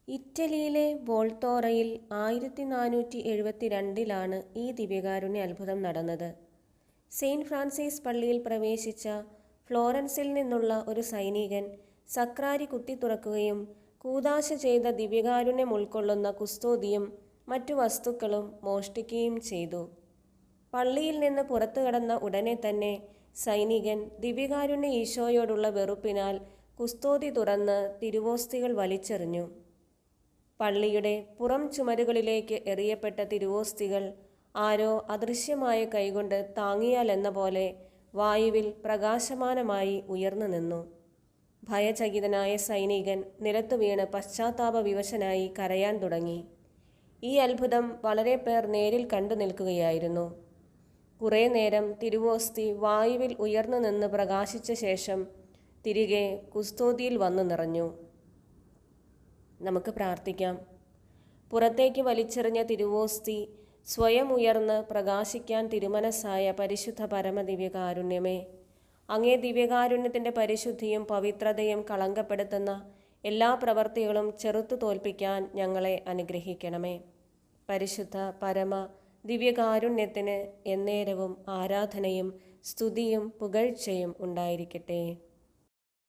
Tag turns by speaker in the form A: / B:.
A: ഇറ്റലിയിലെ വോൾത്തോറയിൽ 1472 ഈ ദിവ്യകാരുണ്യ അത്ഭുതം നടന്നത്. സെയിൻറ്റ് ഫ്രാൻസിസ് പള്ളിയിൽ പ്രവേശിച്ച ഫ്ലോറൻസിൽ നിന്നുള്ള ഒരു സൈനികൻ സക്രാരി കുത്തിത്തുറക്കുകയും കൂദാശ ചെയ്ത ദിവ്യകാരുണ്യം ഉൾക്കൊള്ളുന്ന കുസ്തോദിയും മറ്റു വസ്തുക്കളും മോഷ്ടിക്കുകയും ചെയ്തു. പള്ളിയിൽ നിന്ന് പുറത്തു കടന്ന ഉടനെ തന്നെ സൈനികൻ ദിവ്യകാരുണ്യ ഈശോയോടുള്ള വെറുപ്പിനാൽ കുസ്തോദി തുറന്ന് തിരുവോസ്തികൾ വലിച്ചെറിഞ്ഞു. പള്ളിയുടെ പുറം ചുമരുകളിലേക്ക് എറിയപ്പെട്ട തിരുവോസ്തികൾ ആരോ അദൃശ്യമായ കൈകൊണ്ട് താങ്ങിയാലെന്ന പോലെ വായുവിൽ പ്രകാശമാനമായി ഉയർന്നു നിന്നു. ഭയചകിതനായ സൈനികൻ നിലത്തു വീണ് പശ്ചാത്താപ വിവശനായി കരയാൻ തുടങ്ങി. ഈ അത്ഭുതം വളരെ പേർ നേരിൽ കണ്ടു നിൽക്കുകയായിരുന്നു. കുറേ നേരം തിരുവോസ്തി വായുവിൽ ഉയർന്നു നിന്ന് പ്രകാശിച്ച ശേഷം തിരികെ കുസ്തോദിയിൽ വന്നു നിറഞ്ഞു. നമുക്ക് പ്രാർത്ഥിക്കാം. പുറത്തേക്ക് വലിച്ചെറിഞ്ഞ തിരുവോസ്തി സ്വയം ഉയർന്ന് പ്രകാശിക്കാൻ തിരുമനസ്സായ പരിശുദ്ധ പരമദിവ്യകാരുണ്യമേ, അങ്ങേ ദിവ്യകാരുണ്യത്തിൻ്റെ പരിശുദ്ധിയും പവിത്രതയും കളങ്കപ്പെടുത്തുന്ന എല്ലാ പ്രവൃത്തികളും ചെറുത്തു തോൽപ്പിക്കാൻ ഞങ്ങളെ അനുഗ്രഹിക്കണമേ. പരിശുദ്ധ പരമ ദിവ്യകാരുണ്യത്തിന് എന്നേരവും ആരാധനയും സ്തുതിയും പുകഴ്ചയും ഉണ്ടായിരിക്കട്ടെ.